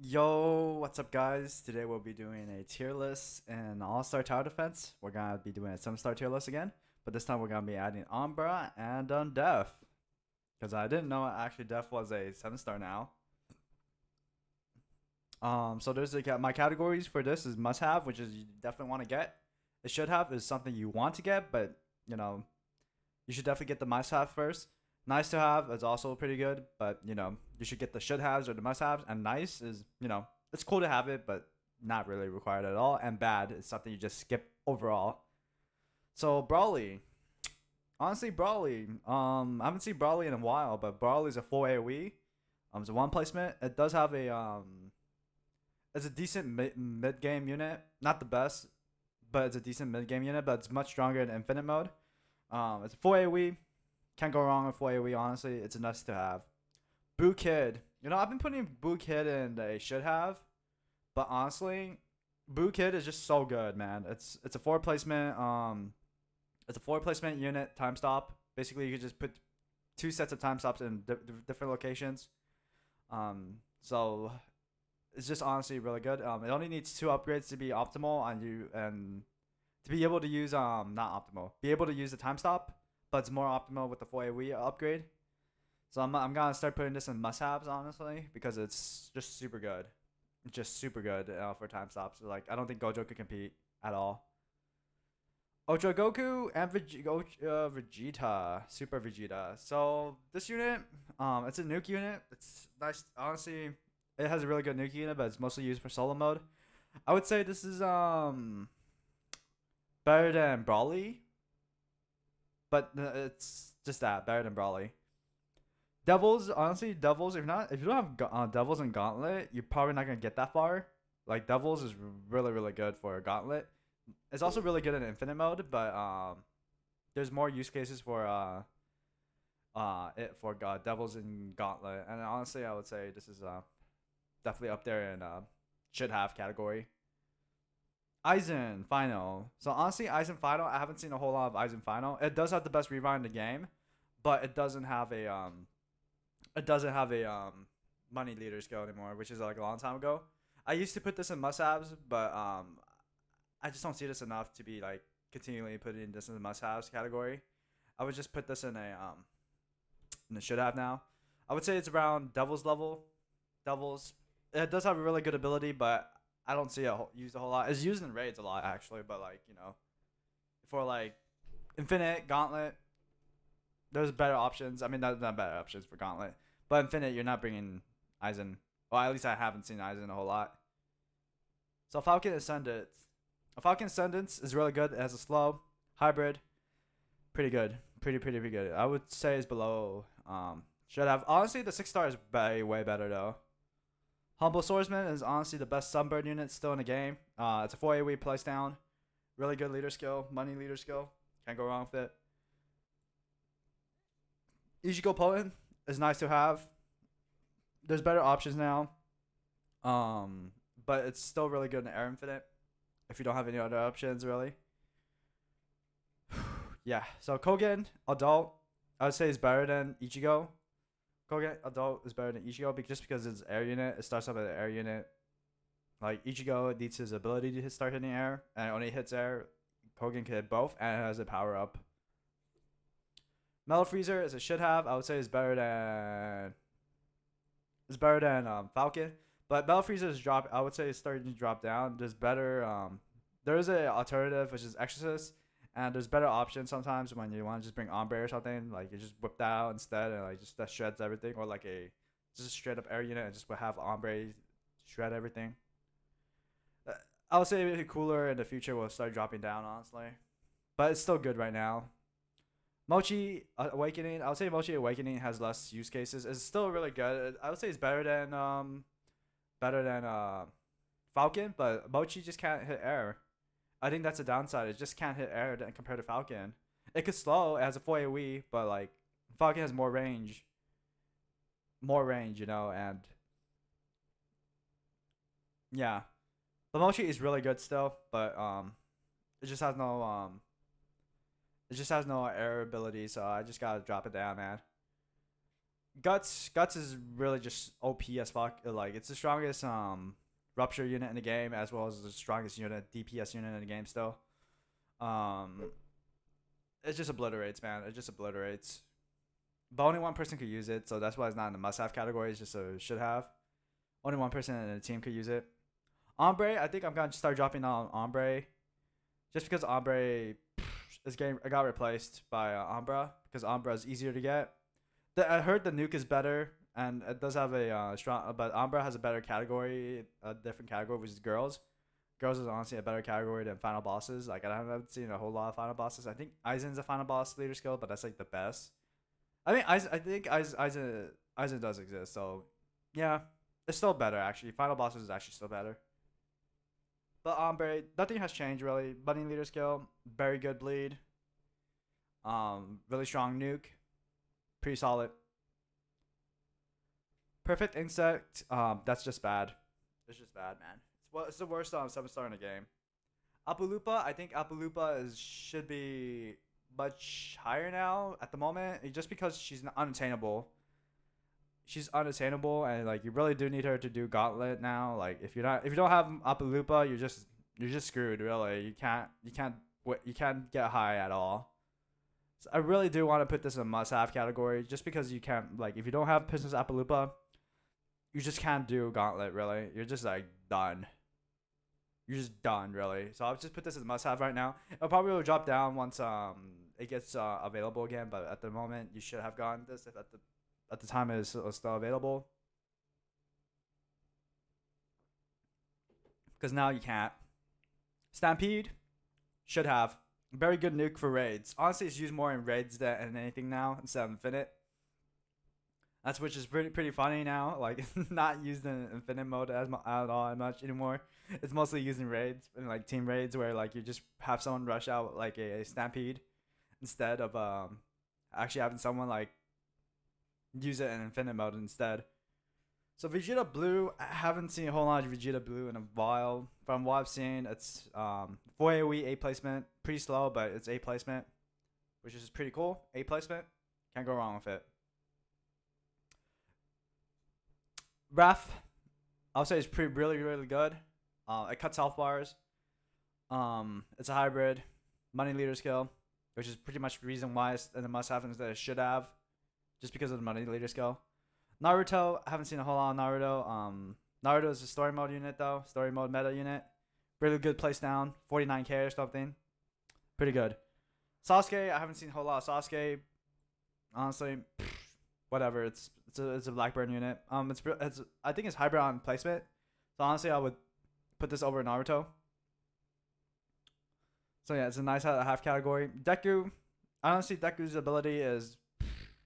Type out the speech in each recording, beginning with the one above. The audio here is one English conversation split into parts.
Yo, what's up, guys? Today we'll be doing a tier list in All-Star Tower Defense. We're gonna be doing a 7-star tier list again, but this time we're gonna be adding Ombra and Def. Because I didn't know actually Def was a 7-star now. So there's my categories for this is must have, which is you definitely want to get. It should have is something you want to get, but you know, you should definitely get the must have first. Nice to have is also pretty good, but you should get the should haves or the must haves. And nice is, it's cool to have it, but not really required at all. And bad is something you just skip overall. So Brawly, honestly, Brawly, I haven't seen Brawly in a while, but Brawly's a full AoE. It's a one placement. It does have it's a decent mid game unit. Not the best, but it's a decent mid game unit. But it's much stronger in Infinite mode. It's a full AoE. Can't go wrong with AoE, honestly. It's a nice to have. Boo Kid. I've been putting Boo Kid in a should have, but honestly, Boo Kid is just so good, man. It's a forward placement. It's a forward placement unit time stop. Basically, you could just put two sets of time stops in different locations. So it's just honestly really good. It only needs 2 upgrades to be optimal on you and to be able to use not optimal. Be able to use the time stop, but it's more optimal with the 4AoE upgrade. So I'm gonna start putting this in must-haves, honestly, because it's just super good. It's just super good for time stops. Like, I don't think Gojo could compete at all. Ultra Goku and Vegeta, Super Vegeta. So this unit, it's a nuke unit. It's nice. Honestly, it has a really good nuke unit, but it's mostly used for solo mode. I would say this is better than Brawly, but it's just that better than Brawly. Devils, honestly, Devils. If you don't have Devils and Gauntlet, you're probably not gonna get that far. Like Devils is really good for a Gauntlet. It's also really good in Infinite mode, but there's more use cases for Devils and Gauntlet. And honestly, I would say this is definitely up there in should have category. Aizen Final. So honestly, Aizen Final, I haven't seen a whole lot of Aizen Final. It does have the best revive in the game, but it doesn't have a money leader skill anymore, which is like a long time ago. I used to put this in must-haves, but I just don't see this enough to be like continually putting this in the must-haves category. I would just put this in a should-have now. I would say it's around Devil's level. Devil's. It does have a really good ability, but I don't see it used a whole lot. It's used in raids a lot actually, but like for like Infinite Gauntlet, there's better options. I mean, not better options for Gauntlet, but Infinite, you're not bringing Aizen. Well, at least I haven't seen Aizen a whole lot. So Falcon Ascendant. A Falcon Ascendant is really good. It has a slow hybrid, pretty good, pretty good. I would say it's below. Should have honestly the 6-star is way better though. Humble Swordsman is honestly the best Sunbird unit still in the game. It's a 4AoE place down. Really good leader skill, money leader skill. Can't go wrong with it. Ichigo Potent is nice to have. There's better options now. But it's still really good in Air Infinite if you don't have any other options really. Yeah, so Kogen Adult, I would say is better than Ichigo. Kogen Adult is better than Ichigo just because it's air unit. It starts off as an air unit. Like Ichigo needs his ability to start hitting air, and it only hits air. Kogen can hit both, and it has a power up. Metal Freezer is a should have. I would say is better than Falcon, but Metal Freezer is drop. I would say it's starting to drop down. There's better. There is an alternative which is Exorcist, and there's better options sometimes when you want to just bring Ombre or something. Like you just whip that out instead, and like just that shreds everything, or like just a straight up air unit and just have Ombre shred everything. I would say maybe cooler in the future will start dropping down, honestly, but it's still good right now. Mochi Awakening, I would say Mochi Awakening has less use cases. It's still really good. I would say it's better than Falcon, but Mochi just can't hit air. I think that's a downside. It just can't hit air compared to Falcon. It could slow. It has a 4 AoE, but like Falcon has more range. More range, and yeah. But Mochi is really good still, but it just has no air ability, so I just gotta drop it down, man. Guts is really just OP as fuck. Like it's the strongest rupture unit in the game, as well as the strongest unit DPS unit in the game. Still, um, it just obliterates, man. It just obliterates. But only one person could use it, so that's why it's not in the must-have category. It's just a should-have. Only one person in the team could use it. Ombra, I think I'm gonna start dropping on Ombra, just because Ombra is getting got replaced by Ombra because Ombra is easier to get. I heard the nuke is better, and it does have a strong, but Ombra has a better category, a different category, which is girls. Girls is honestly a better category than final bosses. Like I haven't seen a whole lot of final bosses. I think Aizen's a final boss leader skill, but that's like the best. I mean, I think Aizen does exist, so yeah, it's still better actually. Final bosses is actually still better. But nothing has changed really. Bunny leader skill, very good bleed. Really strong nuke, pretty solid. Perfect insect, that's just bad. It's just bad, man. It's the worst 7-star in the game. Apulupa, I think Apulupa should be much higher now at the moment, just because she's unattainable. She's unattainable, and like you really do need her to do Gauntlet now. Like if you don't have Apulupa, you're just screwed. Really, you can't get high at all. So I really do want to put this in a must-have category, just because you can't, like, if you don't have Princess Apulupa, you just can't do Gauntlet. Really, you're just like done. You're just done, really. So I'll just put this as a must-have right now. It'll probably will drop down once it gets available again. But at the moment, you should have gotten this if at the time it is still available. Because now you can't. Stampede should have very good nuke for raids. Honestly, it's used more in raids than anything now instead of Infinite. That's which is pretty funny now. Like not used in Infinite mode at all much anymore. It's mostly used in raids and like team raids where like you just have someone rush out like a stampede instead of actually having someone like use it in Infinite mode instead. So Vegeta Blue, I haven't seen a whole lot of Vegeta Blue in a while. From what I've seen, it's 4 AoE A placement, pretty slow, but it's A placement, which is pretty cool. A placement, can't go wrong with it. Wrath, I'll say it's really good. It cuts health bars. It's a hybrid, money leader skill, which is pretty much the reason why it's in the must-have instead of should have, just because of the money leader skill. Naruto, I haven't seen a whole lot of Naruto. Naruto is a story mode unit though, story mode meta unit. Really good place down, 49k or something. Pretty good. Sasuke, I haven't seen a whole lot of Sasuke. Honestly, whatever. It's a Blackburn unit. It's I think it's hybrid on placement. So honestly, I would put this over Naruto. So yeah, it's a nice half category. Deku, honestly, Deku's ability is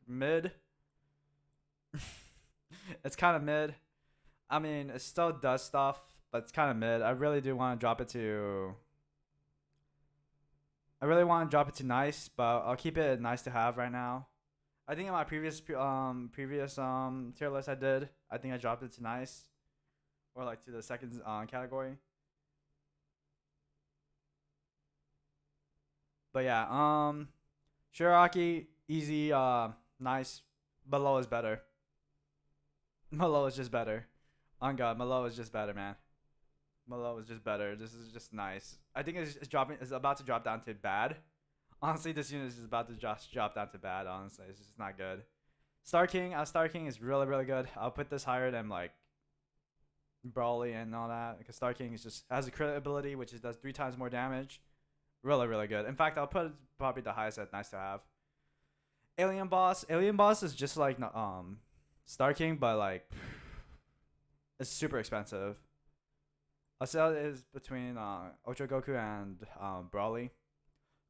mid. It's kind of mid. I mean, it still does stuff, but it's kind of mid. I really do want to drop it to. I really want to drop it to nice, but I'll keep it nice to have right now. I think in my previous tier list I did, I think I dropped it to nice, or like to the second category. But yeah, Shiraki, easy, nice. Below is better. Malo is just better. On God, Malo is just better, man. Malo is just better. This is just nice. I think it's about to drop down to bad. Honestly, this unit is about to just drop down to bad. Honestly, it's just not good. Star King is really good. I'll put this higher than like Brawly and all that, because Star King has a crit ability which does 3 times more damage. Really good. In fact, I'll put it probably the highest at nice to have. Alien Boss is just like Star King, but like it's super expensive. I'll say it is between Ultra Goku and Brawly.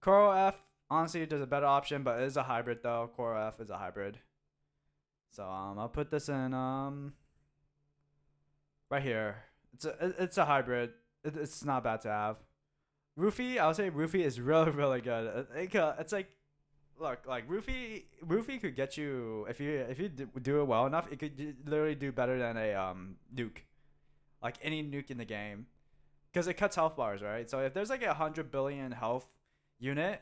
Koro F, honestly, there's a better option, but it is a hybrid though. Koro F is a hybrid. So I'll put this in right here. It's a hybrid. It's not bad to have. Rufy, I would say Rufy is really good. It's like, look, like Rufy could get you, if you do it well enough, it could literally do better than a nuke, like any nuke in the game, because it cuts health bars, right? So if there's like 100 billion health unit,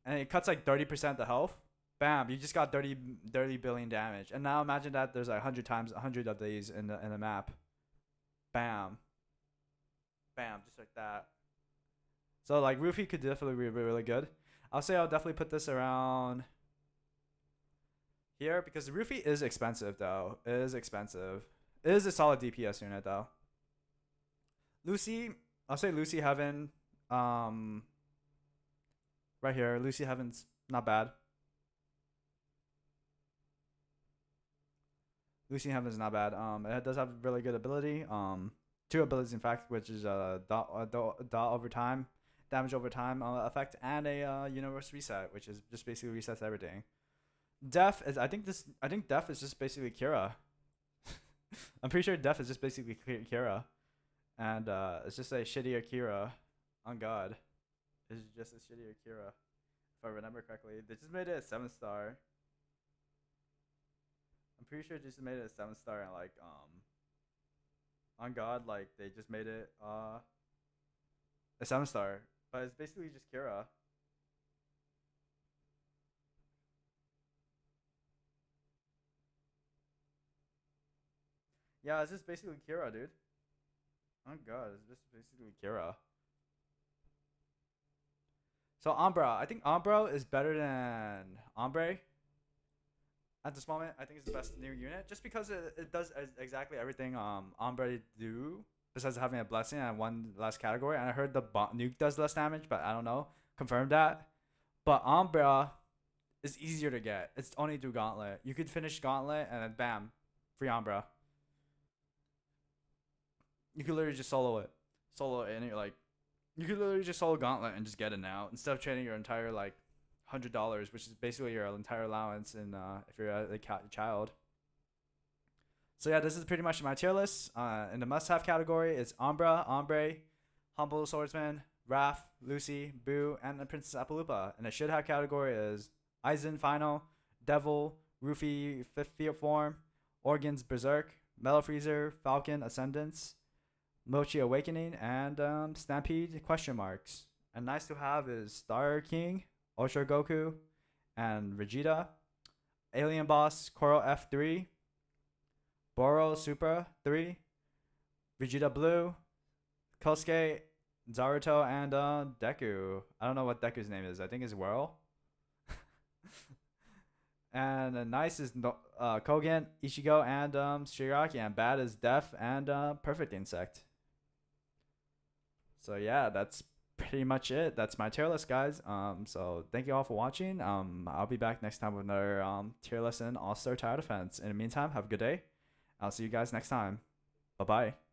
and it cuts like 30% of the health, Bam, you just got 30 billion damage. And now imagine that there's like 100 times 100 of these in the map. Bam. Bam, just like that. So like Roofy could definitely be really good. I'll say I'll definitely put this around here because the Roofy is expensive though. It is expensive. It is a solid DPS unit though. Lucy, I'll say Lucy Heaven. Right here, Lucy Heaven's not bad. Lucy Heaven's not bad. It does have really good ability. Two abilities in fact, which is dot over time, damage over time effect, and a universe reset, which is just basically resets everything. Def is I think Def is just basically Kira. I'm pretty sure Def is just basically Kira, and it's just a shittier Kira. On God, it's just a shittier Kira. If I remember correctly, they just made it a 7-star. I'm pretty sure they just made it a 7-star and like on God, like they just made it a 7-star, but it's basically just Kira. Yeah, it's just basically Kira, dude. Oh God, it's just basically Kira. So Ombra, I think Ombra is better than Ombre at this moment. I think it's the best new unit just because it does exactly everything Ombre do besides having a blessing and one less category. And I heard the nuke does less damage, but I don't know. Confirm that. But Ombra is easier to get. It's only through Gauntlet. You could finish Gauntlet and then bam, free Ombra. You could literally just solo it. Solo it and you're like, you could literally just solo Gauntlet and just get it now instead of trading your entire like $100, which is basically your entire allowance in if you're a child. So yeah, this is pretty much my tier list. In the must-have category, it's Ombra, Ombre, Humble Swordsman, Raph, Lucy, Boo, and the Princess Apalupa. And the should-have category is Aizen Final, Devil, Roofy Fifth Form, Organs Berserk, Metal Freezer, Falcon Ascendance, Mochi Awakening, and Stampede question marks. And nice to have is Star King, Ultra Goku, and Vegeta, Alien Boss Coral F3, Boro Super 3, Vegeta Blue, Kosuke, Zaruto, and Deku. I don't know what Deku's name is. I think it's Whirl. And nice is Kogan, Ichigo, and Shiraki. And bad is Def and Perfect Insect. So yeah, that's pretty much it. That's my tier list, guys. So thank you all for watching. I'll be back next time with another tier list in All-Star Tower Defense. In the meantime, have a good day. I'll see you guys next time. Bye bye.